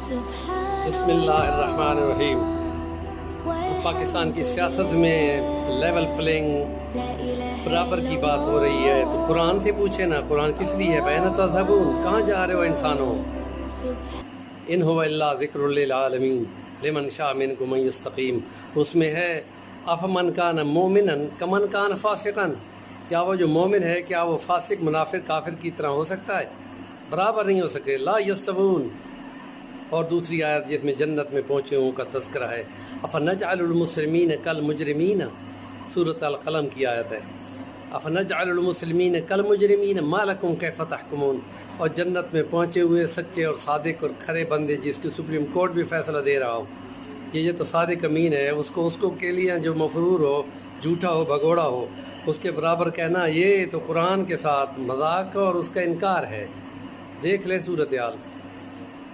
بسم اللہ الرحمن الرحیم۔ پاکستان کی سیاست میں لیول پلینگ برابر کی بات ہو رہی ہے، تو قرآن سے پوچھے نا، قرآن کس لیے ہے؟ بین تذہبون، کہاں جا رہے ہو انسانوں؟ ان هو الا ذکر للعالمین لمن شاء منکم ان یستقیم، اس میں ہے افمن کان مومنا کمن کان فاسقا، کیا وہ جو مومن ہے کیا وہ فاسق منافق کافر کی طرح ہو سکتا ہے؟ برابر نہیں ہو سکے، لا یستوون۔ اور دوسری آیت جس میں جنت میں پہنچے ہوں کا تذکرہ ہے، افنجعل المسلمین کالمجرمین، سورۃ القلم کی آیت ہے، افنجعل المسلمین کالمجرمین ما لکم کیف تحکمون۔ اور جنت میں پہنچے ہوئے سچے اور صادق اور کھرے بندے جس کی سپریم کورٹ بھی فیصلہ دے رہا ہو، یہ تو صادق امین ہے، اس کو کے لیے جو مفرور ہو، جھوٹا ہو، بھگوڑا ہو، اس کے برابر کہنا یہ تو قرآن کے ساتھ مذاق اور اس کا انکار ہے۔ دیکھ لیں صورتحال۔